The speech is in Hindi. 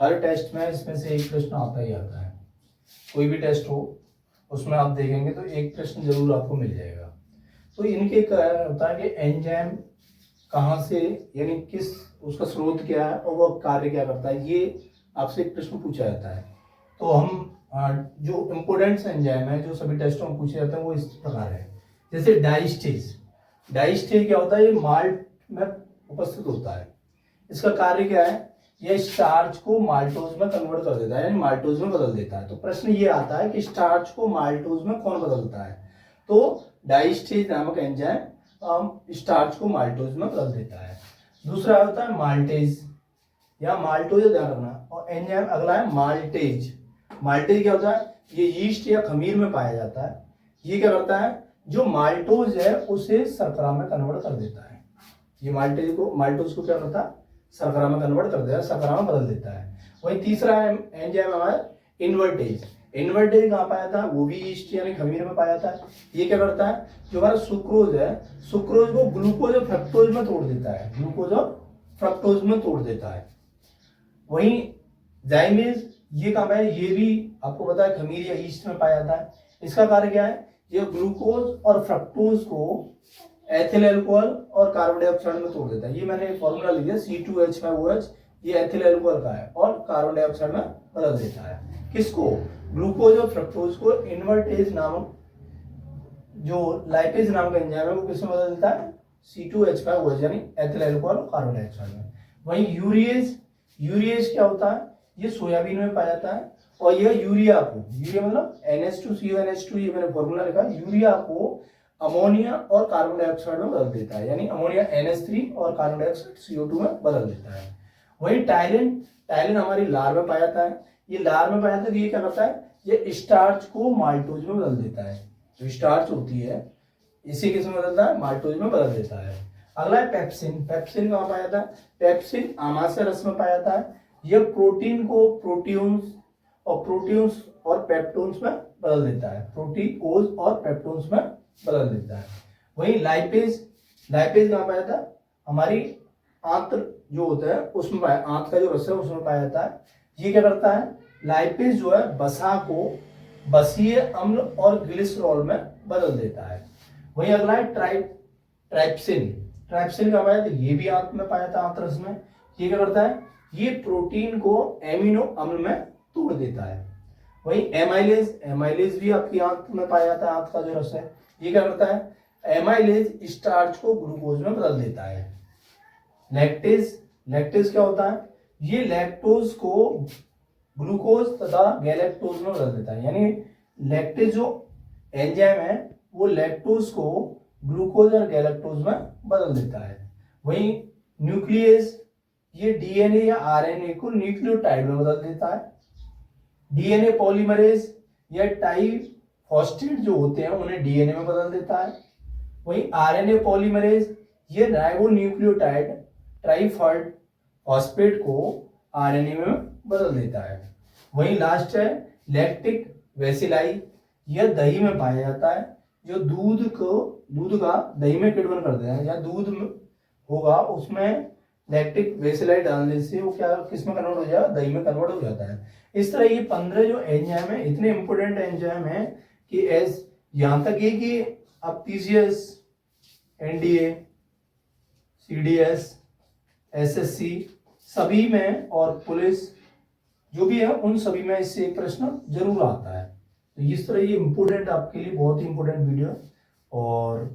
हर टेस्ट में इसमें से एक प्रश्न आता ही आता है। कोई भी टेस्ट हो उसमें आप देखेंगे तो एक प्रश्न जरूर आपको मिल जाएगा। तो इनके क्या होता है कि एंजाइम कहाँ से, यानी किस उसका स्रोत क्या है और वो कार्य क्या करता है, ये आपसे एक प्रश्न पूछा जाता है। तो हम जो इम्पोर्टेंट एंजाइम है जो सभी टेस्टों में पूछे जाते हैं वो इस प्रकार है। जैसे डाइस्टेज, डाइस्टेज क्या होता है, ये माल्ट में उपस्थित होता है। इसका कार्य क्या है, ये स्टार्च को माल्टोज में कन्वर्ट कर देता है, यानी माल्टोज में बदल देता है। तो प्रश्न ये आता है कि स्टार्च को माल्टोज में कौन बदलता है, तो डाइस्टेज नामक एंजाइम स्टार्च को माल्टोज में बदल देता है। दूसरा होता है माल्टेज या माल्टोज, ध्यान रखना। और एंजाइम अगला है माल्टेज। माल्टेज क्या होता है, ये यीस्ट या खमीर में पाया जाता है। ये क्या करता है, जो माल्टोज है उसे शर्करा में कन्वर्ट कर देता है। ये माल्टोज को क्या करता है, शर्करा में कन्वर्ट कर देता है, शर्करा में बदल देता है। वही तीसरा एंजाइम हमारा इन्वर्टेज। इन्वर्टेज कहाँ पाया था, वो भी यीस्ट यानी खमीर में पाया था। ये क्या करता है, जो हमारा सुक्रोज है, सुक्रोज को ग्लूकोज और फ्रक्टोज में तोड़ देता है, ग्लूकोज और फ्रक्टोज में तोड़ देता है। वहीं जाइमेज, ये कहाँ पाया, ये भी आपको पता है खमीर या यीस्ट में पाया था। इसका कार्य क्या है, ये ग्लूकोज और फ्रक्टोज को एथिल अल्कोहल और कार्बन डाइऑक्साइड में तोड़ देता है। ये मैंने फॉर्मूला लिख दिया C2H5OH, ये एथिल अल्कोहल का है और कार्बन डाइऑक्साइड में बदल देता है। किसको, ग्लूकोज और फ्रक्टोज को इन्वर्टेज नामक जो लाइपेज नामक एंजाइम है वो किसमें बदल देता है, C2H5OH यानी एथिल अल्कोहल और कार्बन डाइऑक्साइड में। वहीं यूरिएज, यूरिएज क्या होता है, ये सोयाबीन में पाया जाता है और यह यूरिया को, यूरिया मतलब NH2CONH2, ये मैंने फॉर्मूला लिखा, यूरिया को अमोनिया और कार्बन डाइऑक्साइड में बदल देता है, यानी अमोनिया NH3 और कार्बन डाइऑक्साइड CO2 में बदल देता है। वही टाइलिन, टाइलिन हमारी लार में पाया जाता है। ये लार में पाया जाता है, ये क्या करता है, ये स्टार्च को माल्टोज में बदल देता है। जो स्टार्च होती है इसी किस में बदलता है, माल्टोज में बदल देता है। अगला है पेप्सिन। पेप्सिन कहाँ पाया जाता है, पेप्सिन आमाशय रस में पाया जाता है। यह प्रोटीन को प्रोटीन्स और पेप्टोन्स में बदल देता है, प्रोटीओज और पेप्टोन्स में बदल देता है। वही लाइपेज, लाइपेज कहाँ पाया जाता है, हमारी आंत्र जो होता है उसमें पाया, आंत का जो रस है उसमें पाया जाता है। ये क्या करता है, लाइपेज जो है वसा को बसीय अम्ल और ग्लिसरॉल में बदल देता है। वही अगला है ट्राइप्सिन। ट्राइप्सिन का पाया, ये भी आंत में पाया था, आंत रस में। ये क्या करता है, ये प्रोटीन को एमिनो अम्ल में तोड़ देता है। वही एमाइलेज, एमाइलेज भी आपकी आंत में पाया जाता है, आंत का जो रस है। ये क्या करता है, एमाइलेज स्टार्च को ग्लूकोज में बदल देता है। लैक्टेज, लैक्टेज क्या होता है, ये लैक्टोज को ग्लूकोज तथा गैलेक्टोज में बदल देता है, यानी लैक्टेज जो एंजाइम है वो लैक्टोज को ग्लूकोज और गैलेक्टोज में बदल देता है। वहीं न्यूक्लियस, ये डीएनए या आरएनए को न्यूक्लियोटाइड में बदल देता है। डीएनए पॉलीमरेज या टाइफॉस्फेट जो होते हैं उन्हें डीएनए में बदल देता है। वहीं आरएनए पॉलीमरेज, ये राइबोन्यूक्लियोटाइड ट्राइफॉस्फेट को आरएनए में बदल देता है। वहीं लास्ट है लैक्टिक बेसिलाई, यह दही में पाया जाता है। जो दूध का दही में कन्वर्ट कर देता है, या दूध होगा उसमें लैक्टिक बेसिलाई डालने से वो क्या किस में कन्वर्ट हो जाएगा, दही में कन्वर्ट हो जाता है। इस तरह ये 15 जो एंजाइम है इतने इंपोर्टेंट एंजाइम है कि यहां तक ये कि अब TCS, NDA, CDS, SSC सभी में और पुलिस जो भी है उन सभी में इससे एक प्रश्न जरूर आता है। तो इस तरह ये इंपोर्टेंट आपके लिए बहुत ही इंपोर्टेंट वीडियो। और